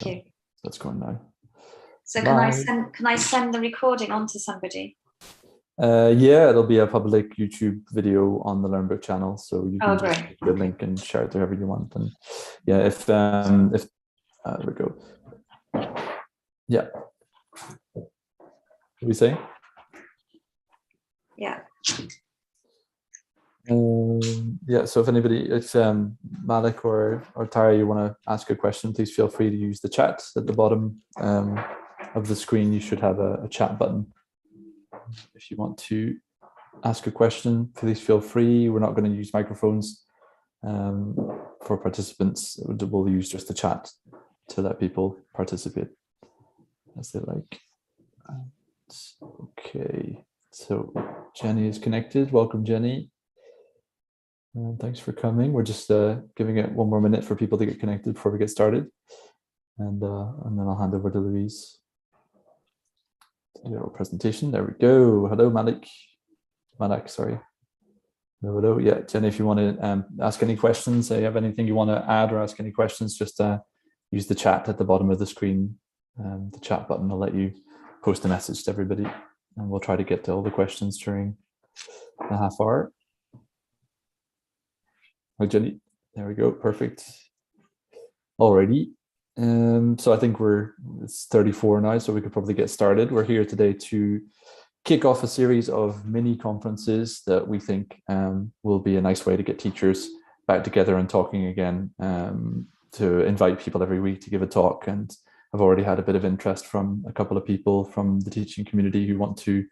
Thank you. That's going now. So can I send the recording on to somebody? Yeah, it'll be a public YouTube video on the LearnBook channel, so you can just click the link and share it wherever you want. And yeah, if there we go. Yeah. What are we saying? Yeah. Yeah, so if anybody, if Malik or Tara, you want to ask a question, please feel free to use the chat at the bottom of the screen. You should have a chat button. If you want to ask a question, please feel free. We're not going to use microphones for participants. We'll use just the chat to let people participate as they like. Okay, so Jenny is connected. Welcome, Jenny. Thanks for coming. We're just giving it one more minute for people to get connected before we get started. And then I'll hand over to Louise to do our presentation. There we go. Hello, Malik, sorry. Hello. Yeah, Jenny, if you want to ask any questions, if you have anything you want to add or ask any questions, just use the chat at the bottom of the screen. The chat button will let you post a message to everybody, and we'll try to get to all the questions during the half hour. Hi, Jenny. There we go. Perfect. Alrighty. So I think it's 34 now, so we could probably get started. We're here today to kick off a series of mini conferences that we think will be a nice way to get teachers back together and talking again, to invite people every week to give a talk. And I've already had a bit of interest from a couple of people from the teaching community who want to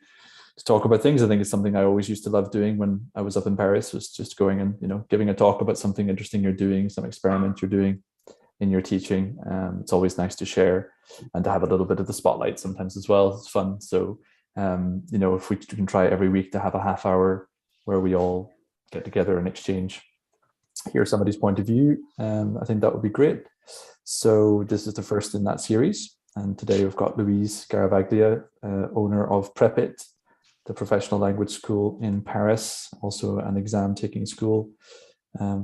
talk about things. I think it's something I always used to love doing when I was up in Paris, was just going and giving a talk about something interesting you're doing, some experiment you're doing in your teaching. It's always nice to share and to have a little bit of the spotlight sometimes as well. It's fun. So if we can try every week to have a half hour where we all get together and exchange, hear somebody's point of view, I think that would be great. So this is the first in that series, and today we've got Louise Garavaglia, owner of Prepit, the professional language school in Paris, also an exam taking school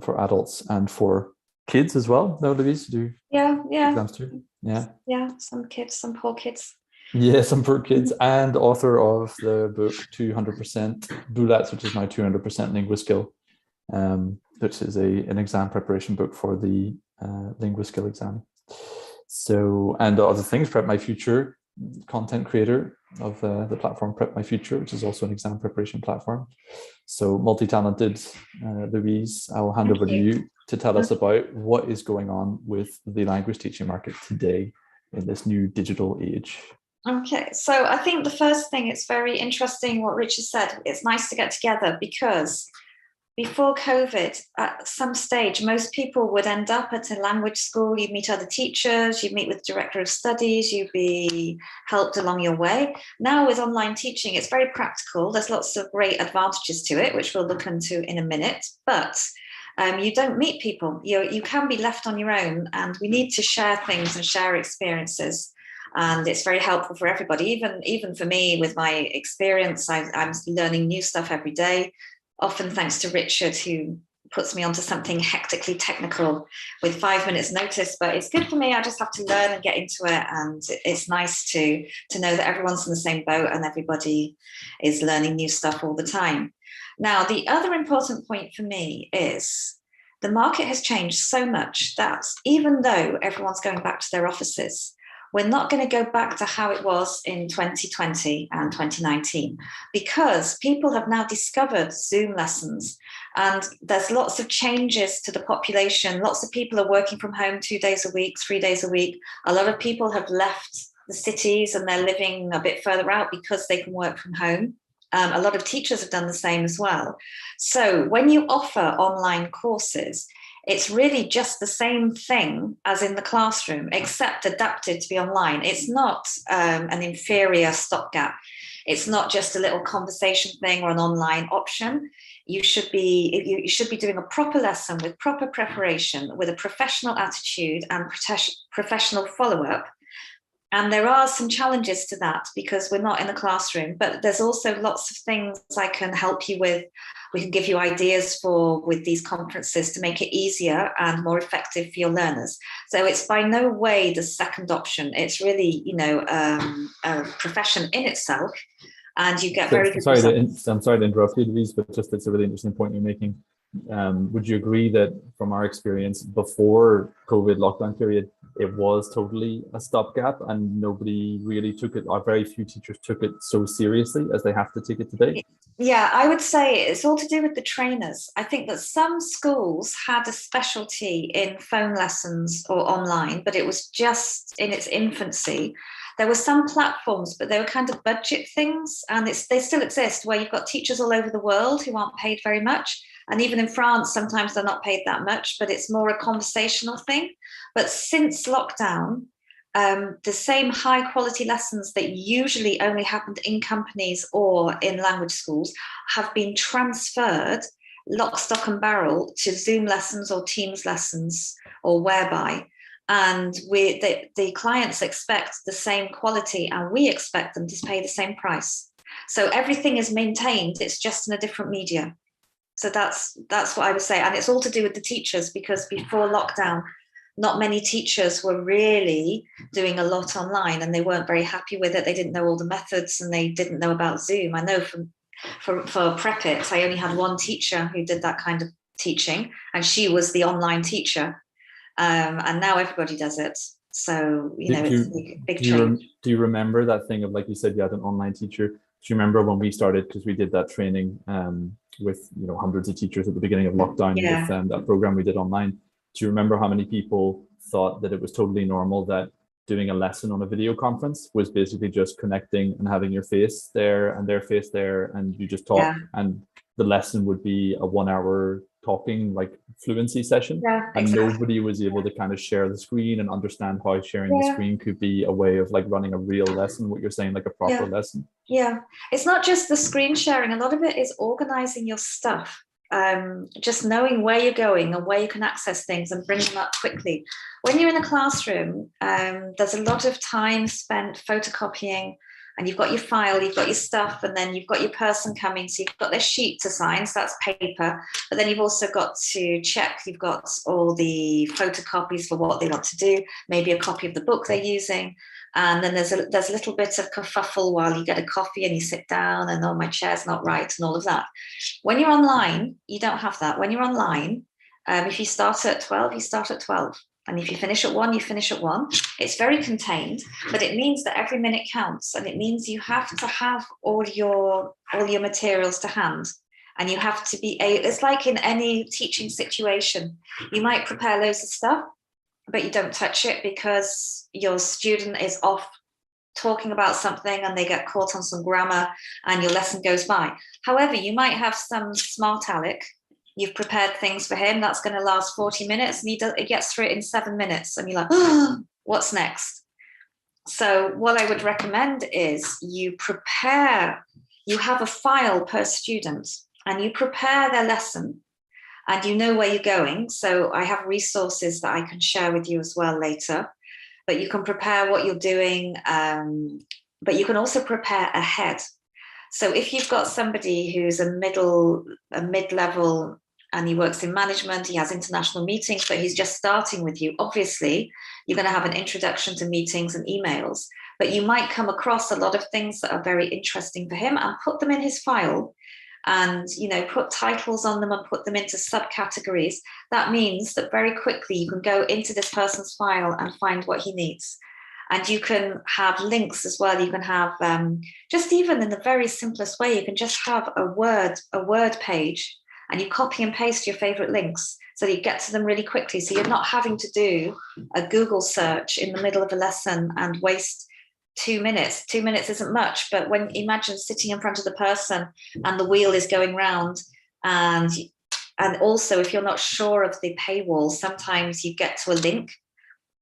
for adults and for kids as well. No, Louise, do exams too? Yeah, some kids, some poor kids. Yeah, some poor kids, and author of the book 200% Bullets, which is now 200% Linguaskill, which is an exam preparation book for the Linguaskill exam. So, and other things, Prep My Future, content creator of the platform Prep My Future, which is also an exam preparation platform. So multi-talented. Louise, I will hand over to you to tell us about what is going on with the language teaching market today in this new digital age. Okay, so I think the first thing, it's very interesting what Richard said. It's nice to get together because before COVID, at some stage, most people would end up at a language school. You'd meet other teachers, you'd meet with the director of studies, you'd be helped along your way. Now with online teaching, it's very practical. There's lots of great advantages to it, which we'll look into in a minute, but you don't meet people. You can be left on your own, and we need to share things and share experiences. And it's very helpful for everybody, even for me with my experience. I'm learning new stuff every day, often thanks to Richard, who puts me onto something hectically technical with 5 minutes notice, but it's good for me. I just have to learn and get into it. And it's nice to know that everyone's in the same boat and everybody is learning new stuff all the time. Now, the other important point for me is the market has changed so much that even though everyone's going back to their offices, we're not going to go back to how it was in 2020 and 2019 because people have now discovered Zoom lessons and there's lots of changes to the population. Lots of people are working from home 2 days a week, 3 days a week. A lot of people have left the cities and they're living a bit further out because they can work from home. A lot of teachers have done the same as well. So when you offer online courses, it's really just the same thing as in the classroom, except adapted to be online. It's not an inferior stopgap. It's not just a little conversation thing or an online option. You should be doing a proper lesson with proper preparation, with a professional attitude and professional follow-up. And there are some challenges to that because we're not in the classroom, but there's also lots of things I can help you with. We can give you ideas for with these conferences to make it easier and more effective for your learners. So it's by no way the second option. It's really, a profession in itself, and you get very good results. I'm sorry to interrupt you, Louise, but just it's a really interesting point you're making. Would you agree that from our experience before COVID lockdown period, it was totally a stopgap and nobody really took it, or very few teachers took it so seriously as they have to take it today? Yeah, I would say it's all to do with the trainers. I think that some schools had a specialty in phone lessons or online, but it was just in its infancy. There were some platforms, but they were kind of budget things, and they still exist, where you've got teachers all over the world who aren't paid very much. And even in France, sometimes they're not paid that much, but it's more a conversational thing. But since lockdown, the same high quality lessons that usually only happened in companies or in language schools have been transferred lock, stock and barrel to Zoom lessons or Teams lessons or whereby. And the clients expect the same quality and we expect them to pay the same price. So everything is maintained, it's just in a different media. So that's what I would say. And it's all to do with the teachers, because before lockdown, not many teachers were really doing a lot online and they weren't very happy with it. They didn't know all the methods and they didn't know about Zoom. I know for Prep It, I only had one teacher who did that kind of teaching, and she was the online teacher. And now everybody does it. So, it's a big change. Do you remember that thing of, like you said, you had an online teacher? Do you remember when we started, because we did that training with hundreds of teachers at the beginning of lockdown, with that program we did online? Do you remember how many people thought that it was totally normal that doing a lesson on a video conference was basically just connecting and having your face there and their face there, and you just talk, and the lesson would be a 1 hour talking, like, fluency session, and nobody was able to kind of share the screen and understand how sharing the screen could be a way of like running a real lesson, what you're saying, like a proper lesson. Yeah, it's not just the screen sharing. A lot of it is organizing your stuff. Just knowing where you're going and where you can access things and bring them up quickly. When you're in a classroom, there's a lot of time spent photocopying, and you've got your file, you've got your stuff, and then you've got your person coming. So you've got their sheet to sign, so that's paper. But then you've also got to check, you've got all the photocopies for what they want to do, maybe a copy of the book they're using. And then there's a little bit of kerfuffle while you get a coffee and you sit down and, oh, my chair's not right and all of that. When you're online, you don't have that. When you're online, if you start at 12, you start at 12. And if you finish at 1, you finish at 1. It's very contained, but it means that every minute counts. And it means you have to have all your materials to hand. And you have to be, it's like in any teaching situation, you might prepare loads of stuff, but you don't touch it because your student is off talking about something and they get caught on some grammar and your lesson goes by. However, you might have some smart aleck. You've prepared things for him. That's going to last 40 minutes and he gets through it in 7 minutes. And you're like, oh, what's next? So what I would recommend is you have a file per student and you prepare their lesson. And you know where you're going. So I have resources that I can share with you as well later. But you can prepare what you're doing, but you can also prepare ahead. So if you've got somebody who's a mid-level and he works in management, he has international meetings, but he's just starting with you, obviously, you're going to have an introduction to meetings and emails. But you might come across a lot of things that are very interesting for him and put them in his file. And put titles on them and put them into subcategories. That means that very quickly you can go into this person's file and find what he needs. And you can have links as well. You can have just even in the very simplest way, you can just have a word page and you copy and paste your favorite links so that you get to them really quickly. So you're not having to do a Google search in the middle of a lesson and waste 2 minutes. 2 minutes isn't much, but when imagine sitting in front of the person and the wheel is going round, and also if you're not sure of the paywall, sometimes you get to a link,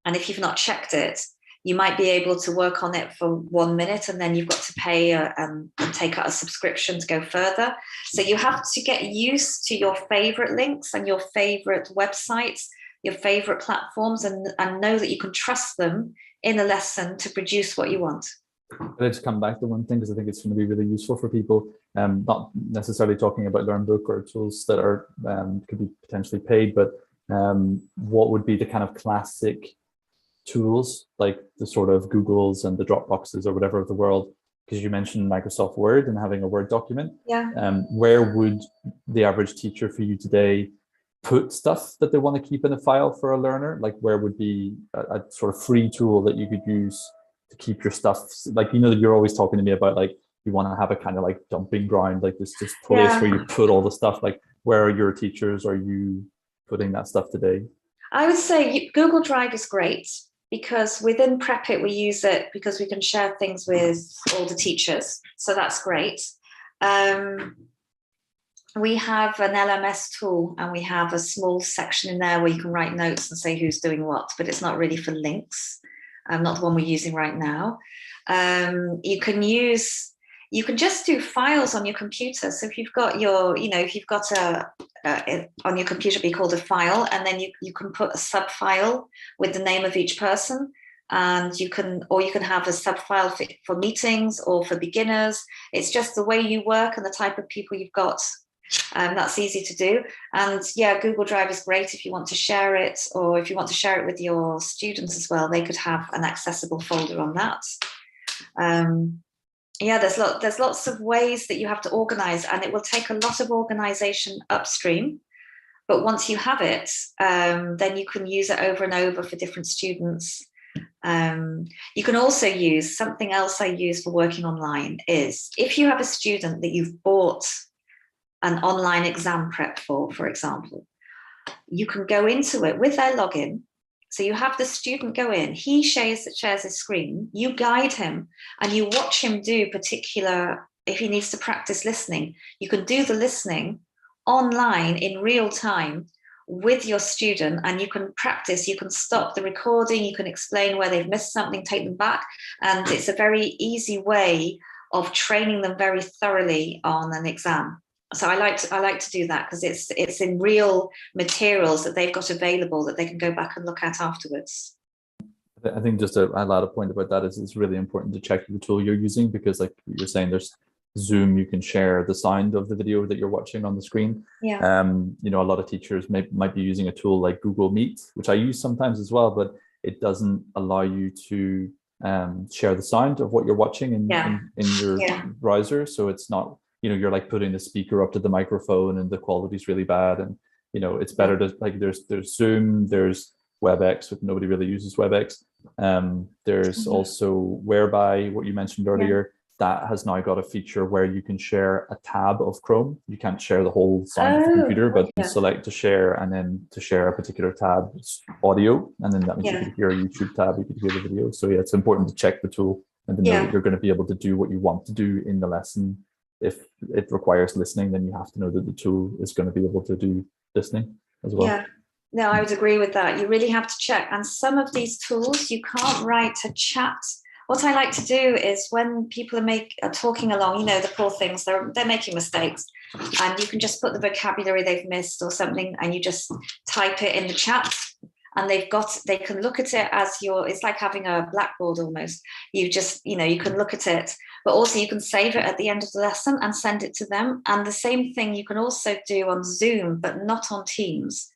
and if you've not checked it, you might be able to work on it for 1 minute, and then you've got to pay and take out a subscription to go further. So you have to get used to your favorite links and your favorite websites, your favorite platforms, and know that you can trust them in a lesson to produce what you want. I'd just come back to one thing because I think it's going to be really useful for people. Not necessarily talking about LearnBook or tools that are could be potentially paid, but what would be the kind of classic tools like the sort of Googles and the Dropboxes or whatever of the world? Because you mentioned Microsoft Word and having a Word document. Yeah. Where would the average teacher for you today put stuff that they want to keep in a file for a learner? Like where would be a sort of free tool that you could use to keep your stuff? Like, you know, that you're always talking to me about, like, you want to have a kind of like dumping ground, like this place where you put all the stuff. Like, where are your teachers? Are you putting that stuff today? I would say Google Drive is great, because within Prep It, we use it because we can share things with all the teachers. So that's great. We have an LMS tool, and we have a small section in there where you can write notes and say who's doing what, but it's not really for links. Not the one we're using right now. You can just do files on your computer. So if you've got if you've got on your computer, be called a file, and then you can put a sub file with the name of each person, and you can have a sub file for meetings or for beginners. It's just the way you work and the type of people you've got. That's easy to do. And yeah, Google Drive is great if you want to share it, or if you want to share it with your students as well. They could have an accessible folder on that. Yeah, there's lots of ways that you have to organize, and it will take a lot of organization upstream. But once you have it, then you can use it over and over for different students. You can also use something else I use for working online is if you have a student that you've bought an online exam prep for example, you can go into it with their login. So you have the student go in, he shares his screen, you guide him, and you watch him do particular, if he needs to practice listening, you can do the listening online in real time with your student, and you can practice, you can stop the recording, you can explain where they've missed something, take them back. And it's a very easy way of training them very thoroughly on an exam. So I like to do that because it's in real materials that they've got available that they can go back and look at afterwards. I think just to add a point about that is it's really important to check the tool you're using, because like you're saying, there's Zoom, you can share the sound of the video that you're watching on the screen. Yeah. You know, a lot of teachers might be using a tool like Google Meet, which I use sometimes as well, but it doesn't allow you to share the sound of what you're watching in your browser. So it's not, you know, you're like putting the speaker up to the microphone and the quality is really bad. And, you know, it's better to like, there's Zoom, there's WebEx, but nobody really uses WebEx. There's also Whereby, what you mentioned earlier, that has now got a feature where you can share a tab of Chrome. You can't share the whole sound of the computer, but you select to share, and then to share a particular tab, it's audio, and then that means you can hear a YouTube tab, you can hear the video. So yeah, it's important to check the tool and to know that you're going to be able to do what you want to do in the lesson. If it requires listening, then you have to know that the tool is going to be able to do listening as well. Yeah. No, I would agree with that. You really have to check. And some of these tools, you can't write a chat. What I like to do is when people are talking along, you know, the poor things, they're making mistakes, and you can just put the vocabulary they've missed or something, and you just type it in the chat, and they can look at it as it's like having a blackboard almost. You just, you know, you can look at it, but also you can save it at the end of the lesson and send it to them. And the same thing you can also do on Zoom, but not on Teams.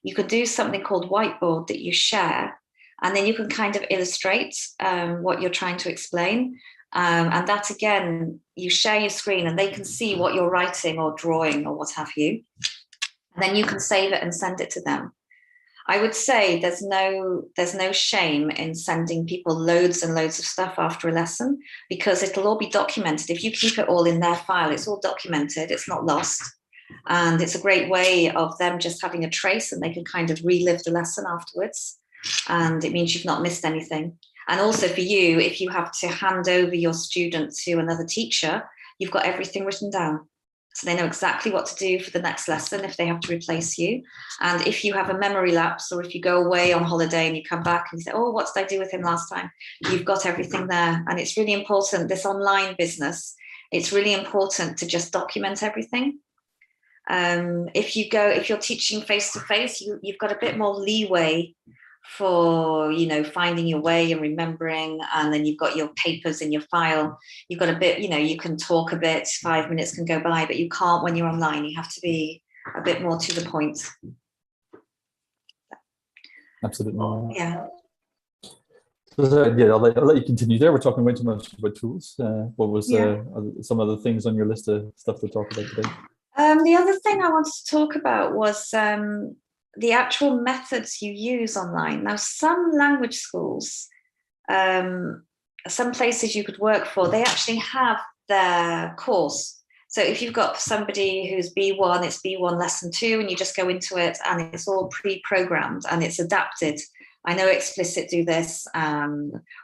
You could do something called whiteboard that you share, and then you can kind of illustrate what you're trying to explain. And that, again, you share your screen and they can see what you're writing or drawing or what have you. And then you can save it and send it to them. I would say there's no shame in sending people loads and loads of stuff after a lesson, because it'll all be documented. If you keep it all in their file, it's all documented, it's not lost. And it's a great way of them just having a trace, and they can kind of relive the lesson afterwards. And it means you've not missed anything. And also for you, if you have to hand over your student to another teacher, you've got everything written down. So they know exactly what to do for the next lesson if they have to replace you. And if you have a memory lapse, or if you go away on holiday and you come back and you say, oh, what did I do with him last time? You've got everything there. And it's really important, this online business, it's really important to just document everything. If you're teaching face-to-face, you've got a bit more leeway for, you know, finding your way and remembering, and then you've got your papers in your file. You've got a bit, you know, you can talk a bit, 5 minutes can go by, but you can't when you're online. You have to be a bit more to the point. Absolutely. Yeah. So, yeah, I'll let you continue there. We're talking way too much about tools. What was some of the things on your list of stuff to talk about today? The other thing I wanted to talk about was the actual methods you use online. Now, some language schools, some places you could work for, they actually have their course. So if you've got somebody who's B1, it's B1 lesson 2, and you just go into it and it's all pre-programmed and it's adapted. I know Explicit do this,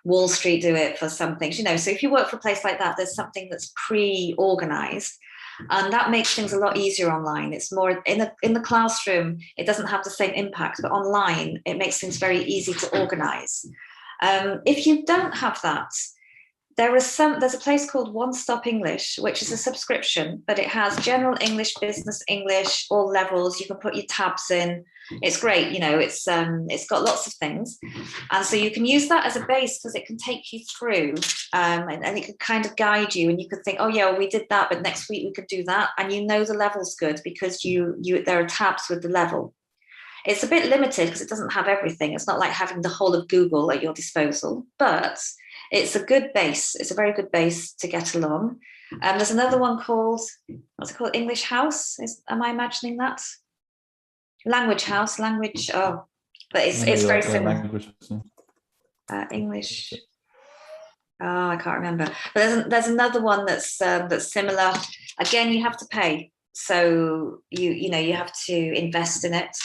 Wall Street do it for some things, you know. So if you work for a place like that, there's something that's pre-organized, and that makes things a lot easier online. It's more in the classroom, it doesn't have the same impact, but online, it makes things very easy to organize. If you don't have that, there's a place called One Stop English, which is a subscription, but it has general English, business English, all levels. You can put your tabs in. It's great, you know. It's got lots of things, and so you can use that as a base because it can take you through, and it can kind of guide you. And you could think, oh yeah, well, we did that, but next week we could do that, and you know the level's good because there are tabs with the level. It's a bit limited because it doesn't have everything. It's not like having the whole of Google at your disposal, but it's a good base. It's a very good base to get along. There's another one called, what's it called? English House. Am I imagining that? Language House, language. Oh, but it's very similar. Language. English. Oh, I can't remember. But there's another one that's similar. Again, you have to pay, so you have to invest in it.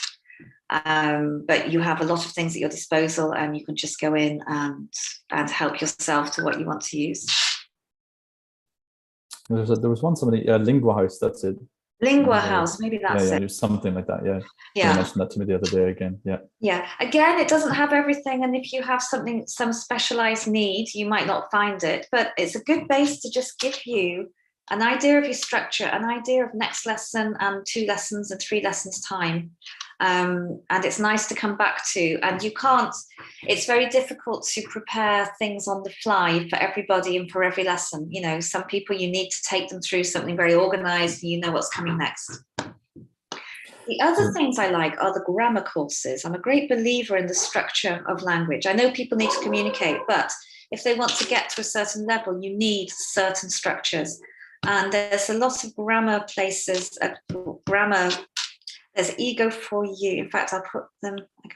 But you have a lot of things at your disposal, and you can just go in and help yourself to what you want to use. There was one somebody, Lingua House. That's it. Lingua House, maybe that's it. Yeah, something like that. Yeah. Yeah. You mentioned that to me the other day again. Yeah. Yeah. Again, it doesn't have everything, and if you have some specialized need, you might not find it. But it's a good base to just give you an idea of your structure, an idea of next lesson and 2 lessons and 3 lessons time. And it's nice to come back to, and it's very difficult to prepare things on the fly for everybody and for every lesson. You know, some people you need to take them through something very organized and you know what's coming next. The other things I like are the grammar courses. I'm a great believer in the structure of language. I know people need to communicate, but if they want to get to a certain level, you need certain structures. And there's a lot of grammar places, there's Ego for You. In fact, I could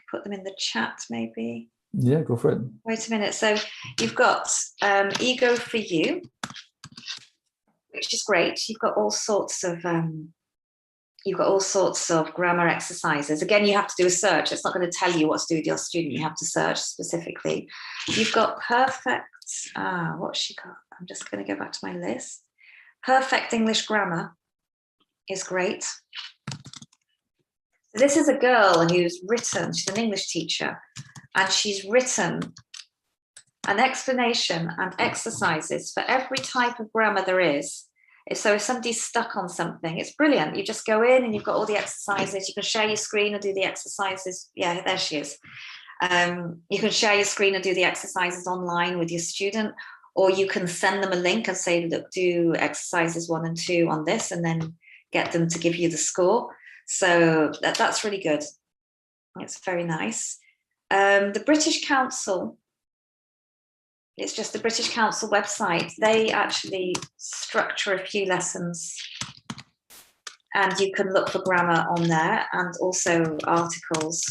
put them in the chat maybe. Yeah, go for it. Wait a minute. So you've got Ego for You, which is great. You've got all sorts of grammar exercises. Again, you have to do a search. It's not going to tell you what to do with your student. You have to search specifically. You've got Perfect. What's she got? I'm just going to go back to my list. Perfect English Grammar is great. This is a girl who's written, she's an English teacher, and she's written an explanation and exercises for every type of grammar there is. So if somebody's stuck on something, it's brilliant. You just go in and you've got all the exercises. You can share your screen and do the exercises. Yeah, there she is. You can share your screen and do the exercises online with your student, or you can send them a link and say, look, do exercises 1 and 2 on this, and then get them to give you the score. So that's really good. It's very nice. The British Council, it's just the British Council website. They actually structure a few lessons, and you can look for grammar on there and also articles.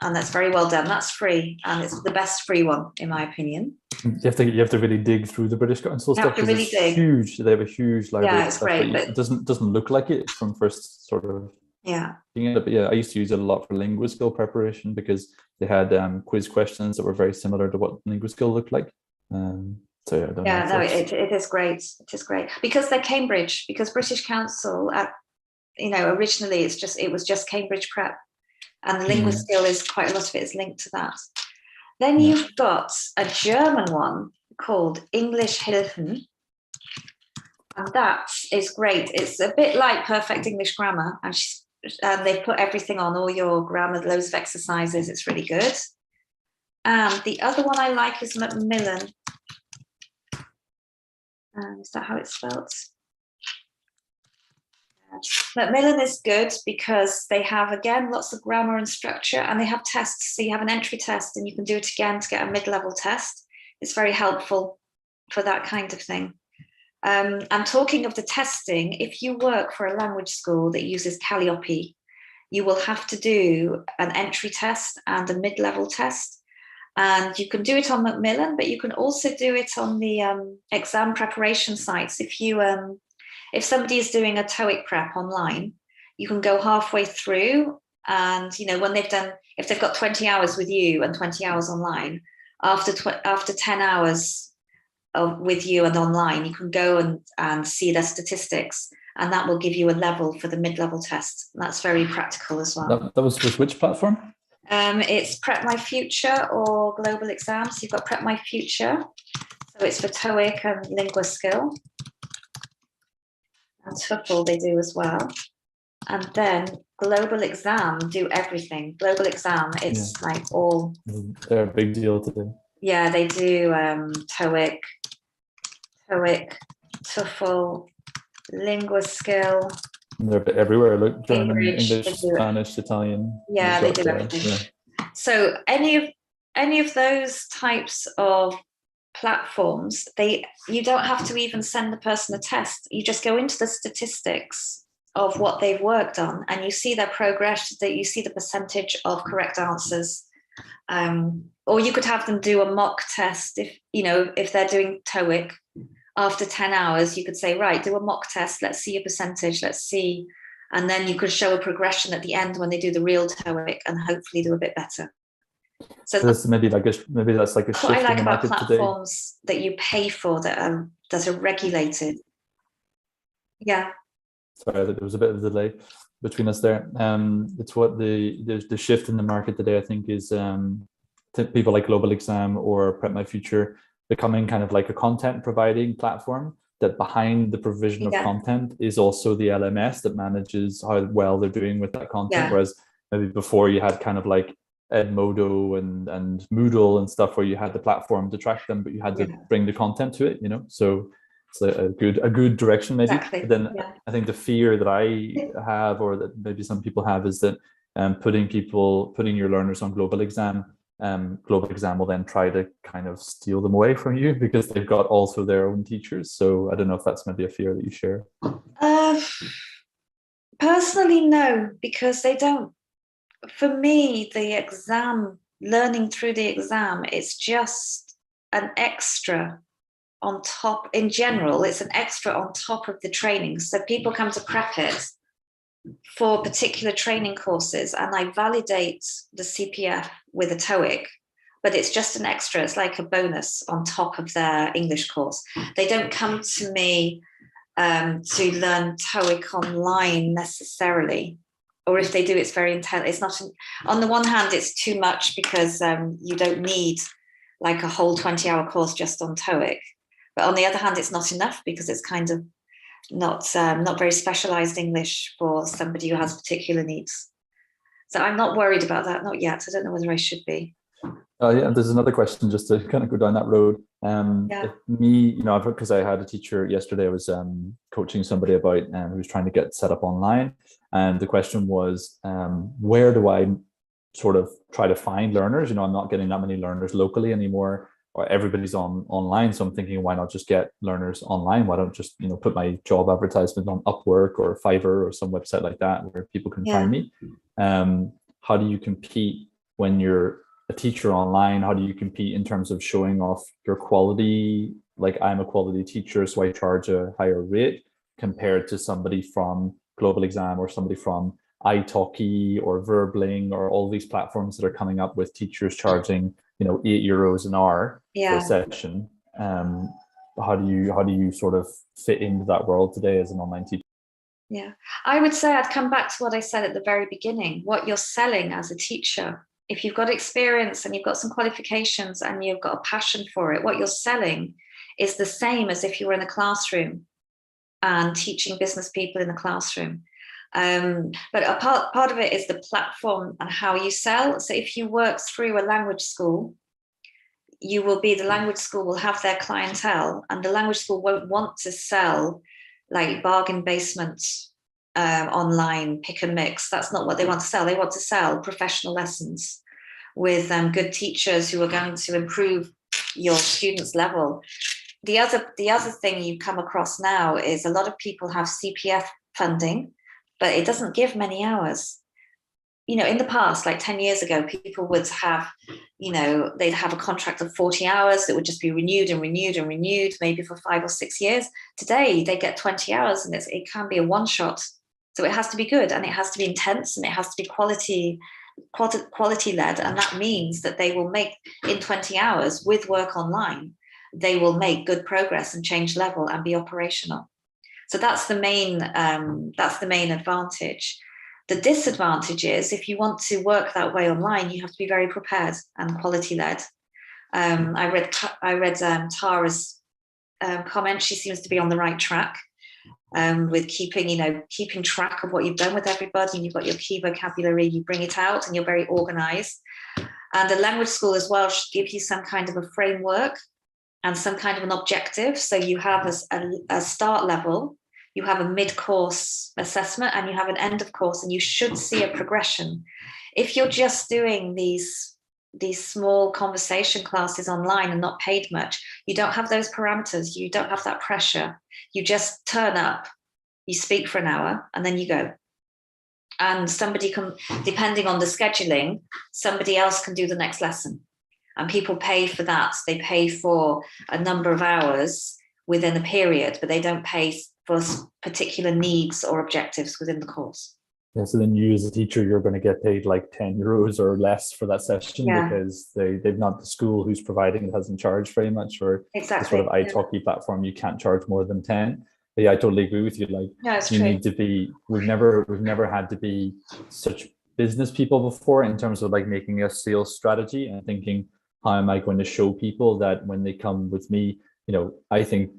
And that's very well done. That's free, and it's the best free one, in my opinion. You have to really dig through the British Council stuff. You have to really dig. Huge. They have a huge library. Yeah, it's great. But it doesn't look like it from first sort of. Yeah. But yeah, I used to use it a lot for linguist skill preparation because they had quiz questions that were very similar to what linguist skill looked like. It is great. It is great because they're Cambridge. Because British Council, originally it was just Cambridge Prep. And the linguist skill is quite a lot of it is linked to that. Then you've got a German one called English Hilfen. And that is great. It's a bit like Perfect English Grammar. And they've put everything on, all your grammar, loads of exercises. It's really good. And the other one I like is Macmillan. Is that how it's spelled? Macmillan is good because they have, again, lots of grammar and structure, and they have tests. So you have an entry test and you can do it again to get a mid-level test. It's very helpful for that kind of thing. And talking of the testing, if you work for a language school that uses Calliope, you will have to do an entry test and a mid-level test. And you can do it on Macmillan, but you can also do it on the exam preparation sites. If somebody is doing a TOEIC prep online, you can go halfway through, and when if they've got 20 hours with you and 20 hours online, after 10 hours with you and online, you can go and see their statistics, and that will give you a level for the mid-level test. And that's very practical as well. That was with which platform? It's Prep My Future or Global Exams. You've got Prep My Future, so it's for TOEIC and LinguaSkill. And TOEFL they do as well. And then Global Exam do everything. Global Exam, it's like all. They're a big deal today. Yeah, they do TOEIC, TOEFL, LinguaSkill. They're everywhere. Look, German, English, English, Spanish, Italian. Yeah, they do everything. Yeah. So any of those types of platforms, you don't have to even send the person a test. You just go into the statistics of what they've worked on, and you see their progress. That you see the percentage of correct answers. Or you could have them do a mock test if they're doing TOEIC. After 10 hours, you could say, right, do a mock test. Let's see your percentage. Let's see. And then you could show a progression at the end when they do the real TOEIC and hopefully do a bit better. So that's maybe that's like a shift what I like in the about market platforms today. that you pay for that are regulated. Yeah. Sorry, there was a bit of a delay between us there. It's what the shift in the market today, I think, is people like Global Exam or Prep My Future becoming kind of like a content providing platform, that behind the provision of content is also the LMS that manages how well they're doing with that content. Whereas maybe before you had kind of like Edmodo and Moodle and stuff where you had the platform to track them, but you had to bring the content to it, so it's a good direction maybe. Exactly. But then I think the fear that I have, or that maybe some people have, is that putting your learners on Global Exam will then try to kind of steal them away from you because they've got also their own teachers. So I don't know if that's maybe a fear that you share. Personally, no, because they don't. For me, the exam, learning through the exam, it's just an extra on top. In general, it's an extra on top of the training. So people come to prep it for particular training courses, and I validate the CPF with a TOEIC, but it's just an extra. It's like a bonus on top of their English course. They don't come to me to learn TOEIC online necessarily, or if they do, it's very intense. It's not, on the one hand, it's too much because you don't need like a whole 20-hour course just on TOEIC. But on the other hand, it's not enough because it's kind of not very specialized English for somebody who has particular needs. So I'm not worried about that, not yet. I don't know whether I should be. There's another question just to kind of go down that road. Because I had a teacher yesterday, I was coaching somebody about who was trying to get set up online, and the question was, where do I sort of try to find learners? I'm not getting that many learners locally anymore, or everybody's online. So I'm thinking, why not just get learners online? Why don't just put my job advertisement on Upwork or Fiverr or some website like that where people can find me? How do you compete when you're a teacher online? How do you compete in terms of showing off your quality? Like, I'm a quality teacher, so I charge a higher rate compared to somebody from Global Exam or somebody from italki or Verbling or all these platforms that are coming up with teachers charging €8 an hour for a session. How do you sort of fit into that world today as an online teacher? Yeah, I would say I'd come back to what I said at the very beginning. What you're selling as a teacher, if you've got experience and you've got some qualifications and you've got a passion for it, what you're selling is the same as if you were in a classroom and teaching business people in the classroom. But a part of it is the platform and how you sell. So if you work through a language school the language school will have their clientele, and the language school won't want to sell like bargain basement online pick and mix. That's not what they want to sell. They want to sell professional lessons with good teachers who are going to improve your students' level. The other thing you come across now is a lot of people have CPF funding, but it doesn't give many hours. In the past, like 10 years ago, people would have, they'd have a contract of 40 hours that would just be renewed and renewed and renewed, maybe for 5 or 6 years. Today, they get 20 hours and it can be a one shot. So it has to be good, and it has to be intense, and it has to be quality led. And that means that they will make, in 20 hours with work online, they will make good progress and change level and be operational. So that's the main advantage. The disadvantage is, if you want to work that way online, you have to be very prepared and quality led. I read Tara's comment. She seems to be on the right track with keeping track of what you've done with everybody, and you've got your key vocabulary, you bring it out, and you're very organized. And the language school as well should give you some kind of a framework and some kind of an objective. So you have a start level, you have a mid-course assessment, and you have an end of course, and you should see a progression. If you're just doing these small conversation classes online and not paid much, you don't have those parameters, you don't have that pressure. You just turn up, you speak for an hour, and then you go. And somebody can, depending on the scheduling, somebody else can do the next lesson. And people pay for that. They pay for a number of hours within a period, but they don't pay for particular needs or objectives within the course. Yeah, so then you as a teacher, you're going to get paid like 10 euros or less for that session, because they've not, the school who's providing it hasn't charged very much, or exactly. the sort of italki platform, you can't charge more than 10. But yeah, I totally agree with you. Like, you need to be, we've never had to be such business people before, in terms of like making a sales strategy and thinking, how am I going to show people that when they come with me, I think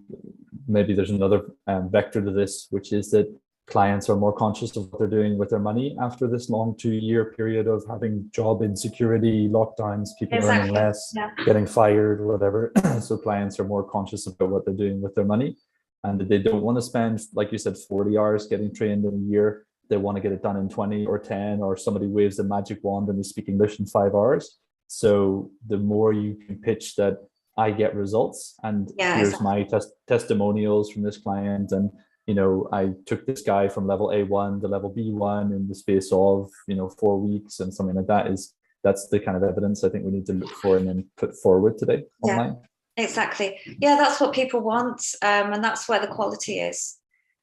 maybe there's another vector to this, which is that clients are more conscious of what they're doing with their money after this long 2-year period of having job insecurity, lockdowns, people earning less, getting fired, whatever. So clients are more conscious about what they're doing with their money, and they don't want to spend, like you said, 40 hours getting trained in a year. They want to get it done in 20 or 10, or somebody waves a magic wand and they speak English in 5 hours. So the more you can pitch that I get results, and here's my testimonials from this client, and I took this guy from level A1 to level B1 in the space of 4 weeks, and something like that, that's the kind of evidence I think we need to look for and then put forward today online. Exactly. Yeah, that's what people want, and that's where the quality is.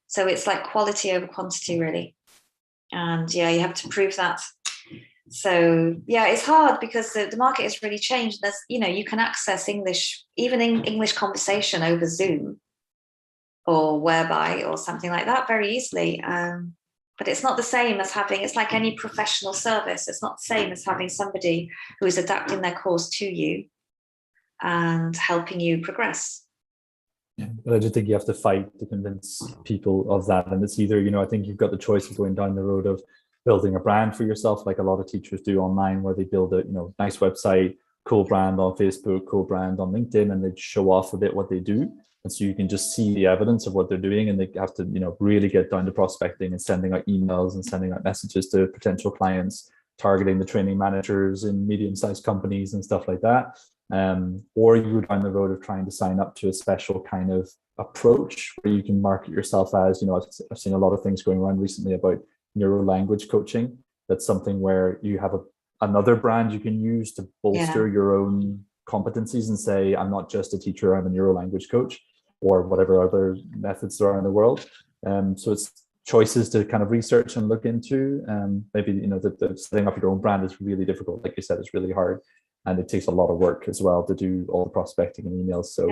So it's like quality over quantity, really. And you have to prove that. So it's hard because the market has really changed. There's you can access English, even in English conversation, over Zoom or Whereby or something like that very easily. But it's not the same as having, it's like any professional service. It's not the same as having somebody who is adapting their course to you and helping you progress. Yeah, but I just think you have to fight to convince people of that. And it's either, I think you've got the choice of going down the road of building a brand for yourself, like a lot of teachers do online, where they build a nice website, cool brand on Facebook, cool brand on LinkedIn, and they show off a bit what they do. And so you can just see the evidence of what they're doing, and they have to really get down to prospecting and sending out emails and sending out messages to potential clients, targeting the training managers in medium-sized companies and stuff like that. Or you go down the road of trying to sign up to a special kind of approach where you can market yourself as, I've seen a lot of things going around recently about neuro language coaching. That's something where you have another brand you can use to bolster your own competencies and say, I'm not just a teacher, I'm a neuro language coach, or whatever other methods there are in the world. So it's choices to kind of research and look into. Maybe the setting up your own brand is really difficult. Like you said, it's really hard, and it takes a lot of work as well to do all the prospecting and emails. So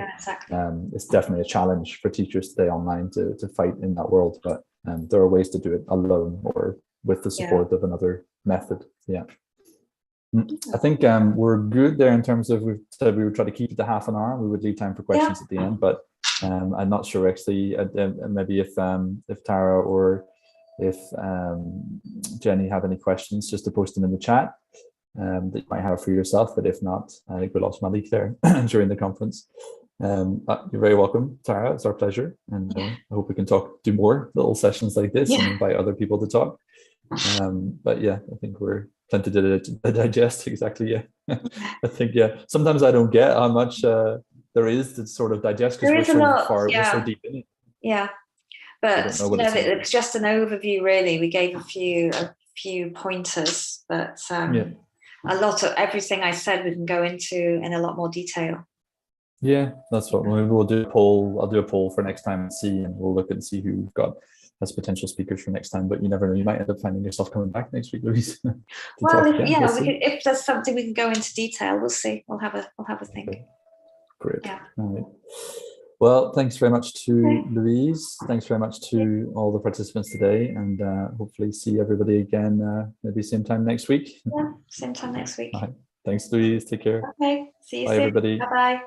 it's definitely a challenge for teachers today online to fight in that world. But there are ways to do it alone or with the support of another method. I think we're good there in terms of, we've said we would try to keep it to half an hour. We would leave time for questions at the end, but I'm not sure actually. Maybe if Tara or if Jenny have any questions, just to post them in the chat. that you might have for yourself. But if not, I think we'll also leak there during the conference. You're very welcome, Tara. It's our pleasure, and I hope we can do more little sessions like this and invite other people to talk. But yeah, I think we're plenty to digest. Exactly. Yeah. I think sometimes I don't get how much there is to sort of digest because we're so far, we're so deep in it. Yeah, but it's just an overview. Really, we gave a few pointers, but a lot of everything I said we can go into in a lot more detail. Yeah, that's what we'll do. I'll do a poll for next time and see, and we'll look and see who we've got as potential speakers for next time. But you never know, you might end up finding yourself coming back next week, Louise. Well, if there's something we can go into detail, we'll see. We'll have a think. Okay. Great. Yeah. All right. Well, thanks very much to Louise. Thanks very much to all the participants today, and hopefully see everybody again maybe same time next week. Yeah, same time next week. All right. Thanks, Louise. Take care. Okay. See you soon. Bye, everybody. Bye-bye.